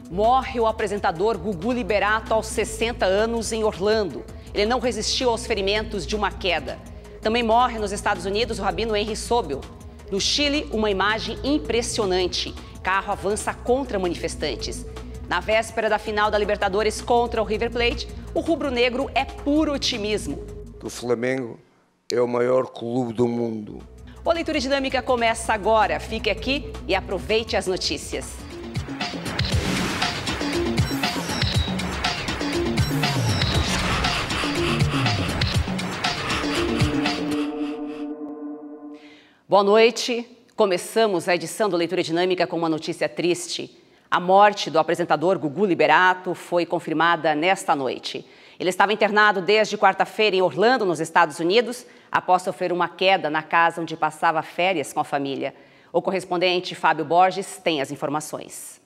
Morre o apresentador Gugu Liberato aos 60 anos em Orlando. Ele não resistiu aos ferimentos de uma queda. Também morre nos Estados Unidos o rabino Henry Sobel. No Chile, uma imagem impressionante. Carro avança contra manifestantes. Na véspera da final da Libertadores contra o River Plate, o rubro-negro é puro otimismo. O Flamengo é o maior clube do mundo. O Leitura Dinâmica começa agora. Fique aqui e aproveite as notícias. Boa noite. Começamos a edição do Leitura Dinâmica com uma notícia triste. A morte do apresentador Gugu Liberato foi confirmada nesta noite. Ele estava internado desde quarta-feira em Orlando, nos Estados Unidos, após sofrer uma queda na casa onde passava férias com a família. O correspondente Fábio Borges tem as informações.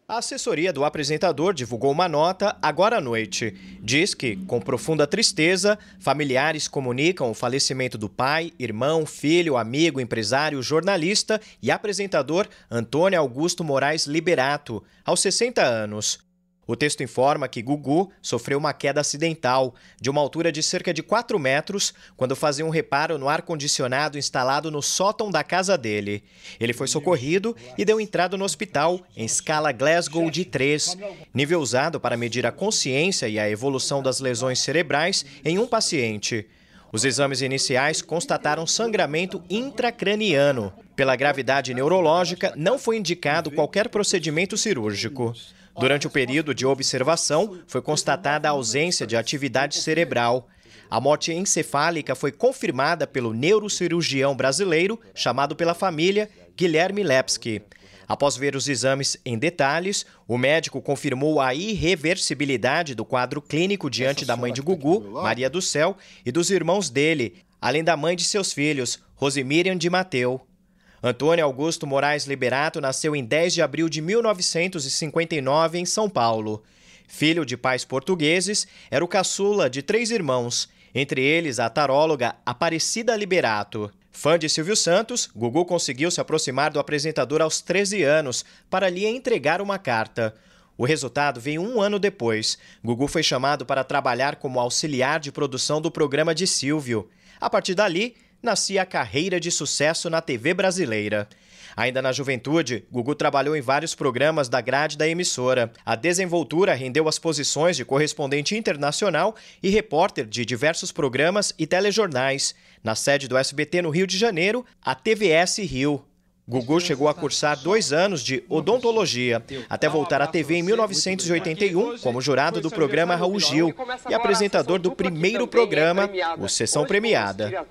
A assessoria do apresentador divulgou uma nota agora à noite. Diz que, com profunda tristeza, familiares comunicam o falecimento do pai, irmão, filho, amigo, empresário, jornalista e apresentador Antônio Augusto Moraes Liberato, aos 60 anos. O texto informa que Gugu sofreu uma queda acidental, de uma altura de cerca de 4 metros, quando fazia um reparo no ar-condicionado instalado no sótão da casa dele. Ele foi socorrido e deu entrada no hospital em escala Glasgow de 3, nível usado para medir a consciência e a evolução das lesões cerebrais em um paciente. Os exames iniciais constataram sangramento intracraniano. Pela gravidade neurológica, não foi indicado qualquer procedimento cirúrgico. Durante o período de observação, foi constatada a ausência de atividade cerebral. A morte encefálica foi confirmada pelo neurocirurgião brasileiro, chamado pela família, Guilherme Lepski. Após ver os exames em detalhes, o médico confirmou a irreversibilidade do quadro clínico diante da mãe de Gugu, Maria do Céu, e dos irmãos dele, além da mãe de seus filhos, Rosimiriam de Mateu. Antônio Augusto Moraes Liberato nasceu em 10 de abril de 1959 em São Paulo. Filho de pais portugueses, era o caçula de 3 irmãos, entre eles a taróloga Aparecida Liberato. Fã de Silvio Santos, Gugu conseguiu se aproximar do apresentador aos 13 anos para lhe entregar uma carta. O resultado veio 1 ano depois. Gugu foi chamado para trabalhar como auxiliar de produção do programa de Silvio. A partir dali, nascia a carreira de sucesso na TV brasileira. Ainda na juventude, Gugu trabalhou em vários programas da grade da emissora. A desenvoltura rendeu as posições de correspondente internacional e repórter de diversos programas e telejornais. Na sede do SBT no Rio de Janeiro, a TVS Rio. Gugu chegou a cursar 2 anos de odontologia, até voltar à TV em 1981 como jurado do programa Raul Gil e apresentador do primeiro programa, o Sessão Premiada.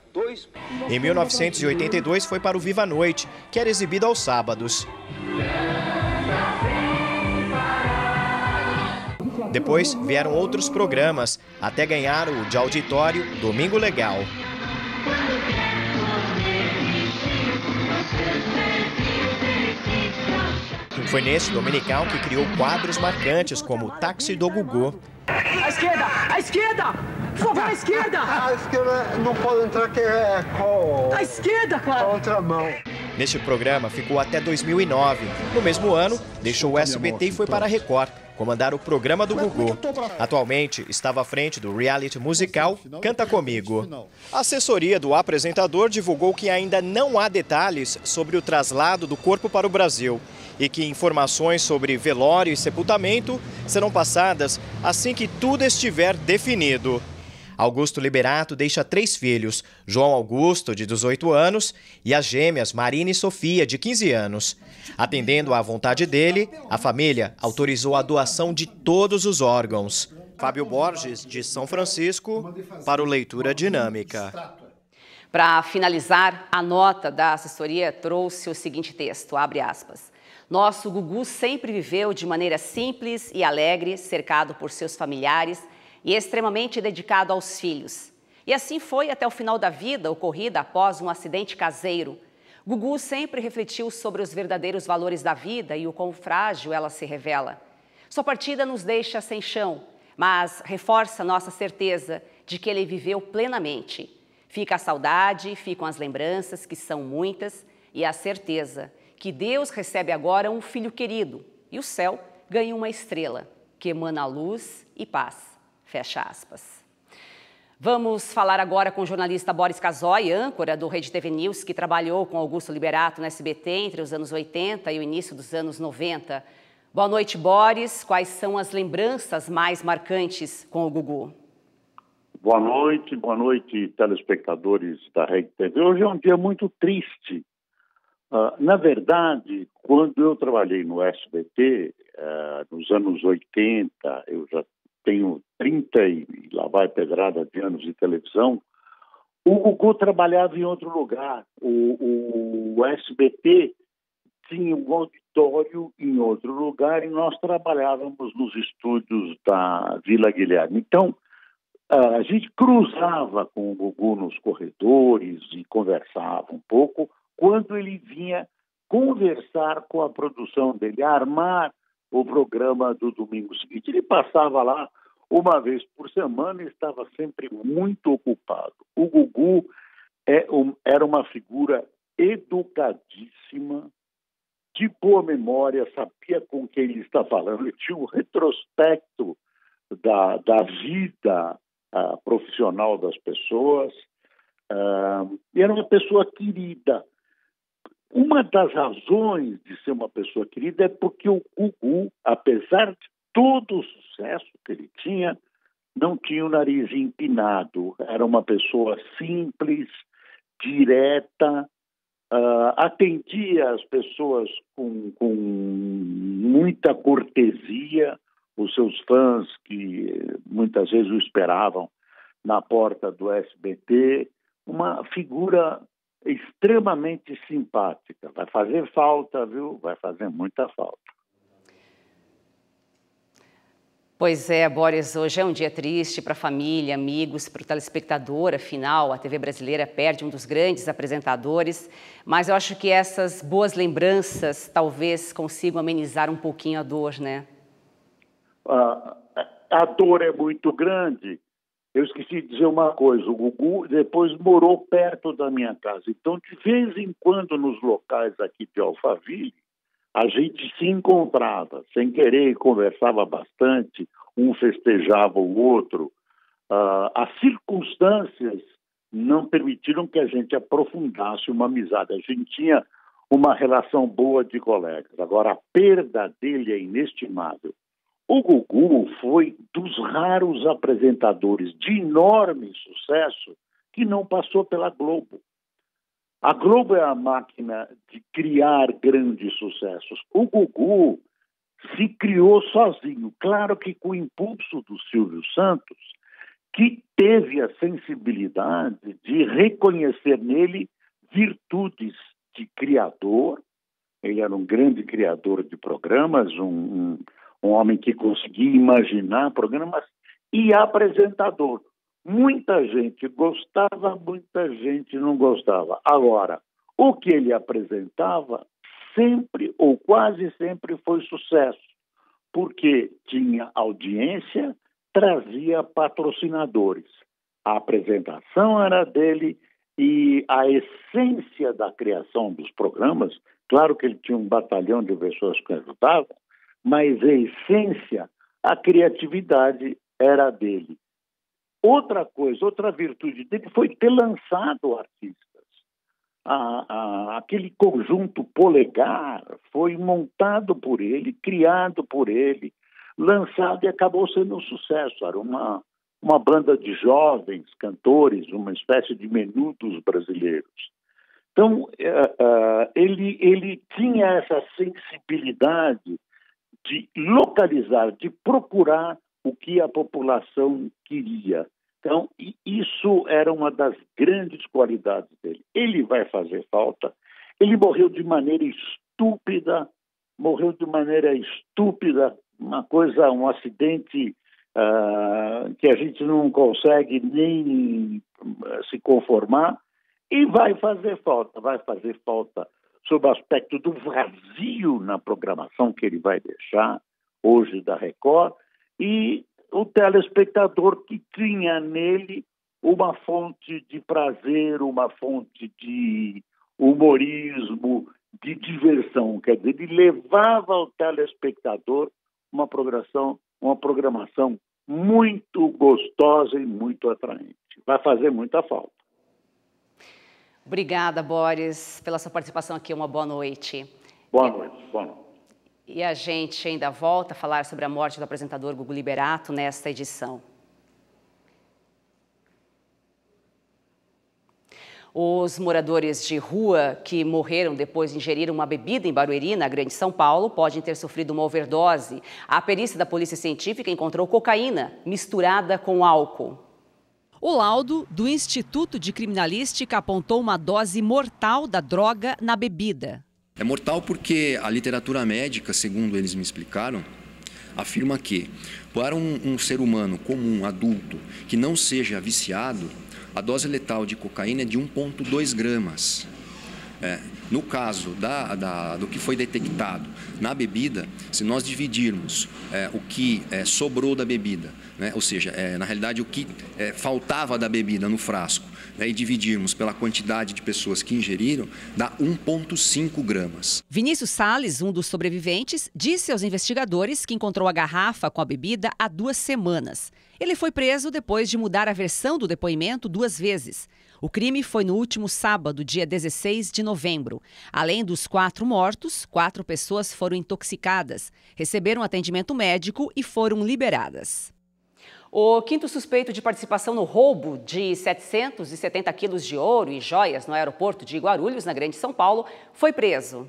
Em 1982 foi para o Viva a Noite, que era exibido aos sábados. Depois vieram outros programas, até ganhar o de auditório Domingo Legal. Foi nesse dominical que criou quadros marcantes como o Táxi do Gugu. À esquerda! À esquerda! Por favor, à esquerda! A esquerda não pode entrar, que é com à esquerda, cara! a outra mão. Neste programa ficou até 2009. No mesmo ano, deixou o SBT e foi para a Record, comandar o programa do Gugu. Atualmente, estava à frente do reality musical Canta Comigo. A assessoria do apresentador divulgou que ainda não há detalhes sobre o traslado do corpo para o Brasil e que informações sobre velório e sepultamento serão passadas assim que tudo estiver definido. Augusto Liberato deixa 3 filhos, João Augusto, de 18 anos, e as gêmeas Marina e Sofia, de 15 anos. Atendendo à vontade dele, a família autorizou a doação de todos os órgãos. Fábio Borges, de São Francisco, para o Leitura Dinâmica. Para finalizar, a nota da assessoria trouxe o seguinte texto, abre aspas. Nosso Gugu sempre viveu de maneira simples e alegre, cercado por seus familiares e extremamente dedicado aos filhos. E assim foi até o final da vida, ocorrida após um acidente caseiro. Gugu sempre refletiu sobre os verdadeiros valores da vida e o quão frágil ela se revela. Sua partida nos deixa sem chão, mas reforça nossa certeza de que ele viveu plenamente. Fica a saudade, ficam as lembranças, que são muitas, e a certeza que Deus recebe agora um filho querido e o céu ganhe uma estrela, que emana luz e paz. Fecha aspas. Vamos falar agora com o jornalista Boris Casoy, âncora do Rede TV News, que trabalhou com Augusto Liberato no SBT entre os anos 80 e o início dos anos 90. Boa noite, Boris. Quais são as lembranças mais marcantes com o Gugu? Boa noite, telespectadores da Rede TV. Hoje é um dia muito triste. Na verdade, quando eu trabalhei no SBT, nos anos 80, eu já tenho 30 e lá vai pedrada de anos de televisão, o Gugu trabalhava em outro lugar. O SBT tinha um auditório em outro lugar e nós trabalhávamos nos estúdios da Vila Guilherme. Então, a gente cruzava com o Gugu nos corredores e conversava um pouco quando ele vinha conversar com a produção dele, armar o programa do domingo seguinte. Ele passava lá uma vez por semana e estava sempre muito ocupado. O Gugu era uma figura educadíssima, de boa memória, sabia com quem ele está falando, ele tinha um retrospecto da vida profissional das pessoas, e era uma pessoa querida. Uma das razões de ser uma pessoa querida é porque o Gugu, apesar de todo o sucesso que ele tinha, não tinha o nariz empinado. Era uma pessoa simples, direta, atendia as pessoas com muita cortesia, os seus fãs que muitas vezes o esperavam na porta do SBT, uma figura extremamente simpática. Vai fazer falta, viu? Vai fazer muita falta. Pois é, Boris, hoje é um dia triste para a família, amigos, para o telespectador. Afinal, a TV brasileira perde um dos grandes apresentadores, mas eu acho que essas boas lembranças talvez consigam amenizar um pouquinho a dor, né? A dor é muito grande. Eu esqueci de dizer uma coisa, o Gugu depois morou perto da minha casa. Então, de vez em quando, nos locais aqui de Alphaville, a gente se encontrava, sem querer, conversava bastante, um festejava o outro. As circunstâncias não permitiram que a gente aprofundasse uma amizade. A gente tinha uma relação boa de colegas. Agora, a perda dele é inestimável. O Gugu foi dos raros apresentadores de enorme sucesso que não passou pela Globo. A Globo é a máquina de criar grandes sucessos. O Gugu se criou sozinho, claro que com o impulso do Silvio Santos, que teve a sensibilidade de reconhecer nele virtudes de criador. Ele era um grande criador de programas, um homem que conseguia imaginar programas, e apresentador. Muita gente gostava, muita gente não gostava. Agora, o que ele apresentava sempre ou quase sempre foi sucesso, porque tinha audiência, trazia patrocinadores. A apresentação era dele e a essência da criação dos programas, claro que ele tinha um batalhão de pessoas que ajudavam, mas a essência, a criatividade era dele. Outra coisa, outra virtude dele foi ter lançado artistas. Aquele conjunto Polegar foi montado por ele, criado por ele, lançado e acabou sendo um sucesso. Era uma banda de jovens cantores, uma espécie de Menudos brasileiros. Então, ele tinha essa sensibilidade de localizar, de procurar o que a população queria. Então, isso era uma das grandes qualidades dele. Ele vai fazer falta. Ele morreu de maneira estúpida, um acidente que a gente não consegue nem se conformar, e vai fazer falta sob o aspecto do vazio na programação que ele vai deixar hoje da Record, e o telespectador que tinha nele uma fonte de prazer, uma fonte de humorismo, de diversão. Quer dizer, ele levava ao telespectador uma programação muito gostosa e muito atraente. Vai fazer muita falta. Obrigada, Boris, pela sua participação aqui. Uma boa noite. Boa noite. Boa noite. E a gente ainda volta a falar sobre a morte do apresentador Gugu Liberato nesta edição. Os moradores de rua que morreram depois de ingerir uma bebida em Barueri, na Grande São Paulo, podem ter sofrido uma overdose. A perícia da Polícia Científica encontrou cocaína misturada com álcool. O laudo do Instituto de Criminalística apontou uma dose mortal da droga na bebida. É mortal porque a literatura médica, segundo eles me explicaram, afirma que para um ser humano comum, adulto, que não seja viciado, a dose letal de cocaína é de 1,2 gramas. No caso do que foi detectado na bebida, se nós dividirmos o que sobrou da bebida, né, ou seja, na realidade o que faltava da bebida no frasco, né, e dividirmos pela quantidade de pessoas que ingeriram, dá 1,5 gramas. Vinícius Salles, um dos sobreviventes, disse aos investigadores que encontrou a garrafa com a bebida há 2 semanas. Ele foi preso depois de mudar a versão do depoimento 2 vezes. O crime foi no último sábado, dia 16 de novembro. Além dos 4 mortos, 4 pessoas foram intoxicadas, receberam atendimento médico e foram liberadas. O 5º suspeito de participação no roubo de 770 quilos de ouro e joias no aeroporto de Guarulhos, na Grande São Paulo, foi preso.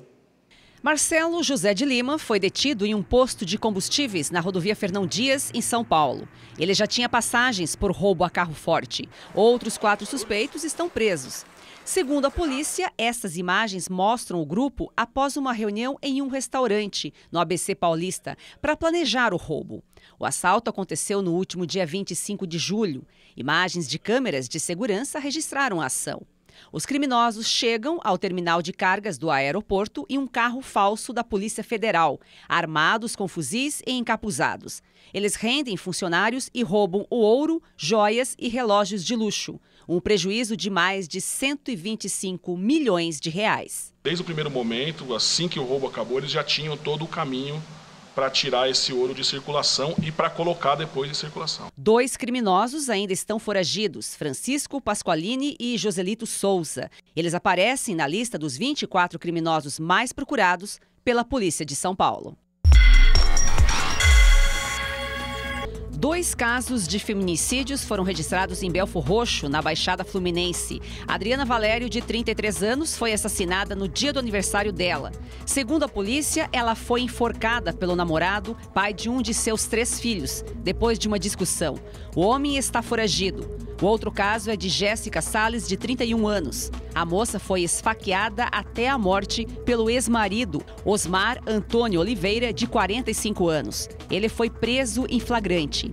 Marcelo José de Lima foi detido em um posto de combustíveis na rodovia Fernão Dias, em São Paulo. Ele já tinha passagens por roubo a carro forte. Outros 4 suspeitos estão presos. Segundo a polícia, essas imagens mostram o grupo após uma reunião em um restaurante no ABC Paulista para planejar o roubo. O assalto aconteceu no último dia 25 de julho. Imagens de câmeras de segurança registraram a ação. Os criminosos chegam ao terminal de cargas do aeroporto em um carro falso da Polícia Federal, armados com fuzis e encapuzados. Eles rendem funcionários e roubam o ouro, joias e relógios de luxo. Um prejuízo de mais de 125 milhões de reais. Desde o primeiro momento, assim que o roubo acabou, eles já tinham todo o caminho para tirar esse ouro de circulação e para colocar depois em circulação. 2 criminosos ainda estão foragidos, Francisco Pasqualini e Joselito Souza. Eles aparecem na lista dos 24 criminosos mais procurados pela Polícia de São Paulo. 2 casos de feminicídios foram registrados em Belfor Roxo, na Baixada Fluminense. Adriana Valério, de 33 anos, foi assassinada no dia do aniversário dela. Segundo a polícia, ela foi enforcada pelo namorado, pai de um de seus 3 filhos, depois de uma discussão. O homem está foragido. O outro caso é de Jéssica Salles, de 31 anos. A moça foi esfaqueada até a morte pelo ex-marido, Osmar Antônio Oliveira, de 45 anos. Ele foi preso em flagrante.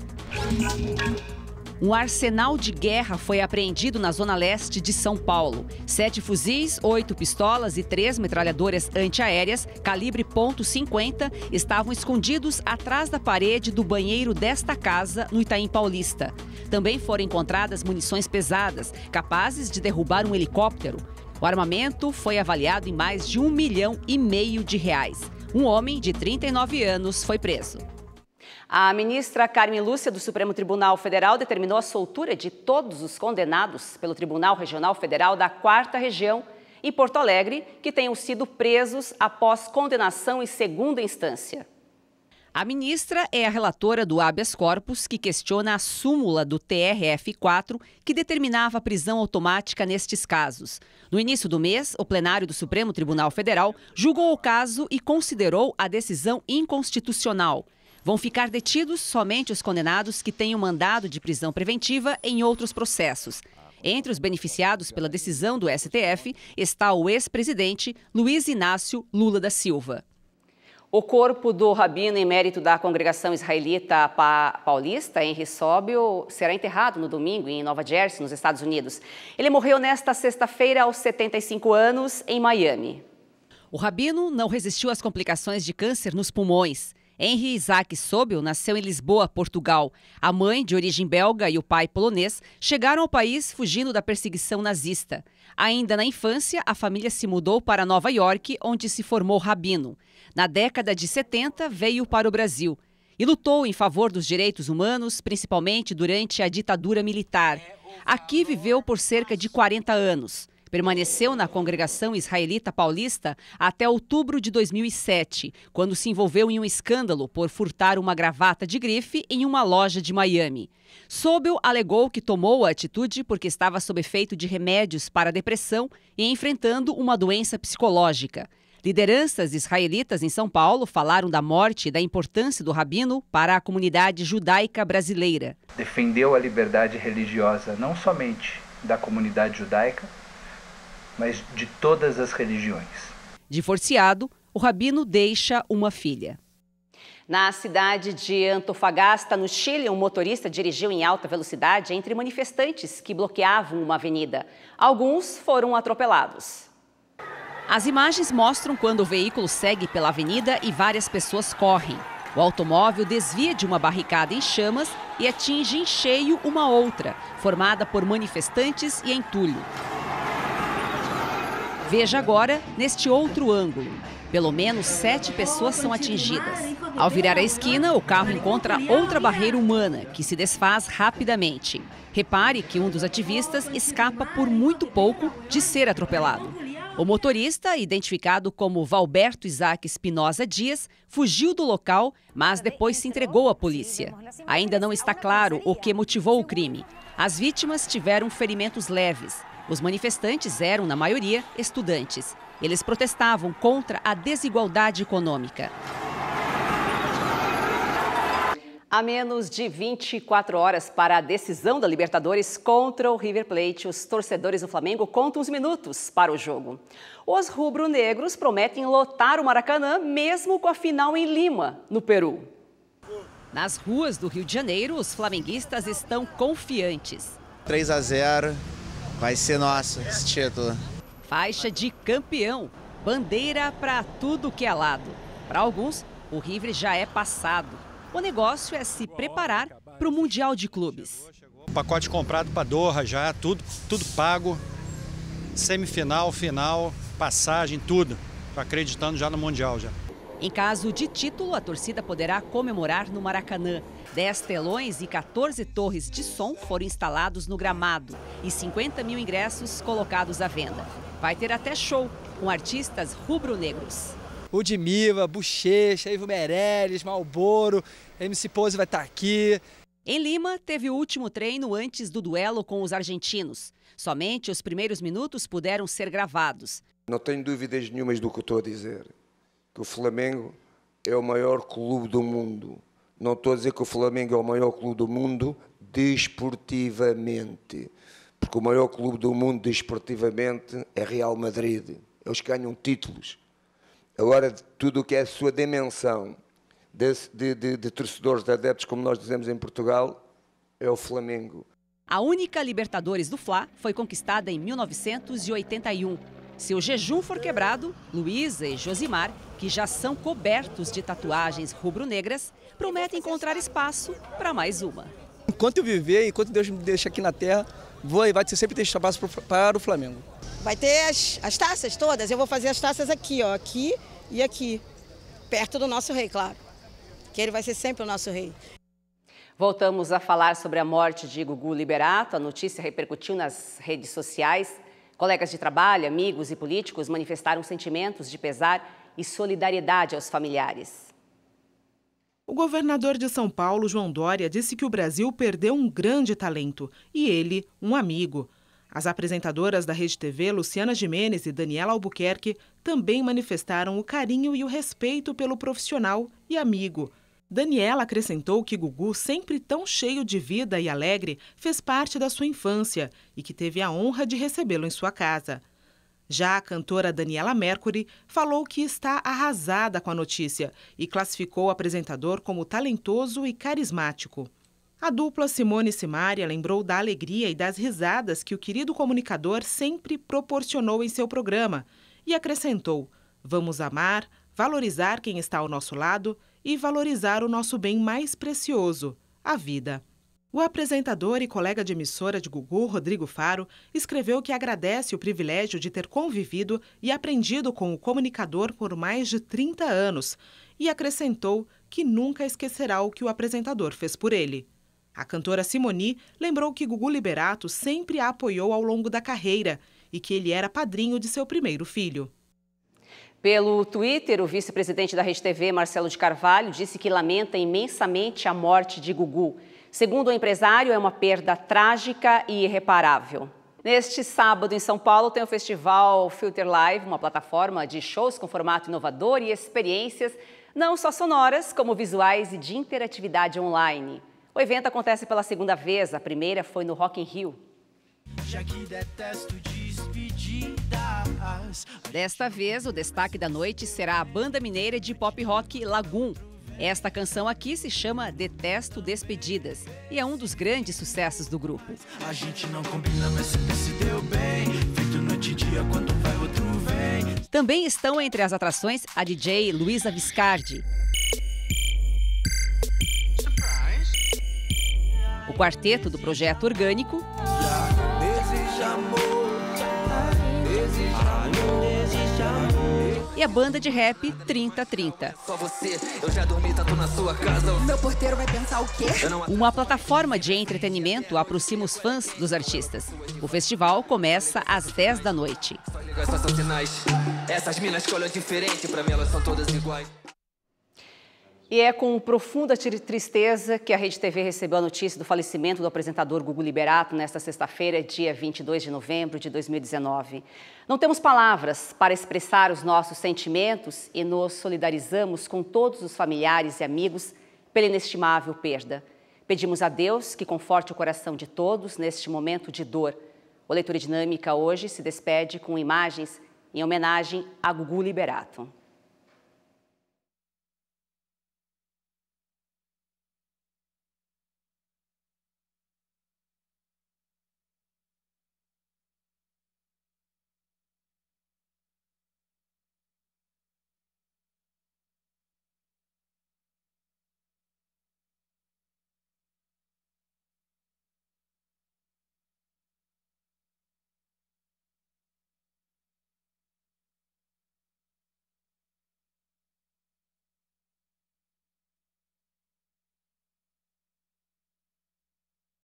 Um arsenal de guerra foi apreendido na zona leste de São Paulo. 7 fuzis, 8 pistolas e 3 metralhadoras antiaéreas, calibre .50, estavam escondidos atrás da parede do banheiro desta casa, no Itaim Paulista. Também foram encontradas munições pesadas, capazes de derrubar um helicóptero. O armamento foi avaliado em mais de R$1,5 milhão. Um homem de 39 anos foi preso. A ministra Carmen Lúcia, do Supremo Tribunal Federal, determinou a soltura de todos os condenados pelo Tribunal Regional Federal da 4ª Região, em Porto Alegre, que tenham sido presos após condenação em segunda instância. A ministra é a relatora do habeas corpus, que questiona a súmula do TRF4, que determinava a prisão automática nestes casos. No início do mês, o plenário do Supremo Tribunal Federal julgou o caso e considerou a decisão inconstitucional. Vão ficar detidos somente os condenados que tenham mandado de prisão preventiva em outros processos. Entre os beneficiados pela decisão do STF está o ex-presidente Luiz Inácio Lula da Silva. O corpo do rabino emérito da congregação israelita paulista, Henry Sobel, será enterrado no domingo em Nova Jersey, nos Estados Unidos. Ele morreu nesta sexta-feira aos 75 anos, em Miami. O rabino não resistiu às complicações de câncer nos pulmões. Henry Isaac Sobel nasceu em Lisboa, Portugal. A mãe, de origem belga, e o pai, polonês, chegaram ao país fugindo da perseguição nazista. Ainda na infância, a família se mudou para Nova York, onde se formou rabino. Na década de 70, veio para o Brasil. e lutou em favor dos direitos humanos, principalmente durante a ditadura militar. Aqui viveu por cerca de 40 anos. Permaneceu na congregação israelita paulista até outubro de 2007, quando se envolveu em um escândalo por furtar uma gravata de grife em uma loja de Miami. Sobel alegou que tomou a atitude porque estava sob efeito de remédios para a depressão e enfrentando uma doença psicológica. Lideranças israelitas em São Paulo falaram da morte e da importância do rabino para a comunidade judaica brasileira. Defendeu a liberdade religiosa não somente da comunidade judaica, mas de todas as religiões. Divorciado, o rabino deixa uma filha. Na cidade de Antofagasta, no Chile, um motorista dirigiu em alta velocidade entre manifestantes que bloqueavam uma avenida. Alguns foram atropelados. As imagens mostram quando o veículo segue pela avenida e várias pessoas correm. O automóvel desvia de uma barricada em chamas e atinge em cheio uma outra, formada por manifestantes e entulho. Veja agora neste outro ângulo. Pelo menos 7 pessoas são atingidas. Ao virar a esquina, o carro encontra outra barreira humana, que se desfaz rapidamente. Repare que um dos ativistas escapa por muito pouco de ser atropelado. O motorista, identificado como Valberto Isaac Espinosa Dias, fugiu do local, mas depois se entregou à polícia. Ainda não está claro o que motivou o crime. As vítimas tiveram ferimentos leves. Os manifestantes eram, na maioria, estudantes. Eles protestavam contra a desigualdade econômica. A menos de 24 horas para a decisão da Libertadores contra o River Plate, os torcedores do Flamengo contam os minutos para o jogo. Os rubro-negros prometem lotar o Maracanã, mesmo com a final em Lima, no Peru. Nas ruas do Rio de Janeiro, os flamenguistas estão confiantes. 3-0, vai ser nosso esse título. Faixa de campeão, bandeira para tudo que é lado. Para alguns, o River já é passado. O negócio é se preparar para o Mundial de Clubes. O pacote comprado para Doha já, tudo pago. Semifinal, final, passagem, tudo. Tô acreditando já no Mundial já. Em caso de título, a torcida poderá comemorar no Maracanã. 10 telões e 14 torres de som foram instalados no gramado e 50 mil ingressos colocados à venda. Vai ter até show com artistas rubro-negros. Ludmilla, Bochecha, Ivo Meirelles, Malboro, MC Pose vai estar aqui. Em Lima, teve o último treino antes do duelo com os argentinos. Somente os primeiros minutos puderam ser gravados. Não tenho dúvidas nenhumas do que eu estou a dizer. Que o Flamengo é o maior clube do mundo. Não estou a dizer que o Flamengo é o maior clube do mundo desportivamente. Porque o maior clube do mundo desportivamente é Real Madrid. Eles ganham títulos. Agora, tudo o que é a sua dimensão de torcedores, de adeptos, como nós dizemos em Portugal, é o Flamengo. A única Libertadores do Fla foi conquistada em 1981. Se o jejum for quebrado, Luísa e Josimar, que já são cobertos de tatuagens rubro-negras, prometem encontrar espaço para mais uma. Enquanto eu viver, enquanto Deus me deixa aqui na terra, vai sempre ter espaço para o Flamengo. Vai ter as taças todas, eu vou fazer as taças aqui, ó, aqui e aqui, perto do nosso rei, claro, que ele vai ser sempre o nosso rei. Voltamos a falar sobre a morte de Gugu Liberato. A notícia repercutiu nas redes sociais. Colegas de trabalho, amigos e políticos manifestaram sentimentos de pesar e solidariedade aos familiares. O governador de São Paulo, João Dória, disse que o Brasil perdeu um grande talento e ele, um amigo. As apresentadoras da Rede TV, Luciana Gimenez e Daniela Albuquerque, também manifestaram o carinho e o respeito pelo profissional e amigo. Daniela acrescentou que Gugu, sempre tão cheio de vida e alegre, fez parte da sua infância e que teve a honra de recebê-lo em sua casa. Já a cantora Daniela Mercury falou que está arrasada com a notícia e classificou o apresentador como talentoso e carismático. A dupla Simone e Simaria lembrou da alegria e das risadas que o querido comunicador sempre proporcionou em seu programa e acrescentou: vamos amar, valorizar quem está ao nosso lado e valorizar o nosso bem mais precioso, a vida. O apresentador e colega de emissora de Gugu, Rodrigo Faro, escreveu que agradece o privilégio de ter convivido e aprendido com o comunicador por mais de 30 anos e acrescentou que nunca esquecerá o que o apresentador fez por ele. A cantora Simone lembrou que Gugu Liberato sempre a apoiou ao longo da carreira e que ele era padrinho de seu primeiro filho. Pelo Twitter, o vice-presidente da Rede TV, Marcelo de Carvalho, disse que lamenta imensamente a morte de Gugu. Segundo o empresário, é uma perda trágica e irreparável. Neste sábado, em São Paulo, tem o festival Filter Live, uma plataforma de shows com formato inovador e experiências não só sonoras, como visuais e de interatividade online. O evento acontece pela segunda vez, a primeira foi no Rock in Rio. Desta vez, o destaque da noite será a banda mineira de pop rock Lagoon. Esta canção aqui se chama Detesto Despedidas e é um dos grandes sucessos do grupo. A gente não combina, mas sempre se deu bem. Feito noite e dia, quando vai outro vem. Também estão entre as atrações a DJ Luísa Viscardi. O quarteto do Projeto Orgânico. E a banda de rap 3030. Só você, eu já dormi tanto na sua casa. Meu porteiro vai pensar o quê? Uma plataforma de entretenimento aproxima os fãs dos artistas. O festival começa às 10 da noite. São sinais. Essas minas que olham diferente, pra mim elas são todas iguais. E é com profunda tristeza que a Rede TV recebeu a notícia do falecimento do apresentador Gugu Liberato nesta sexta-feira, dia 22 de novembro de 2019. Não temos palavras para expressar os nossos sentimentos e nos solidarizamos com todos os familiares e amigos pela inestimável perda. Pedimos a Deus que conforte o coração de todos neste momento de dor. O Leitura Dinâmica hoje se despede com imagens em homenagem a Gugu Liberato.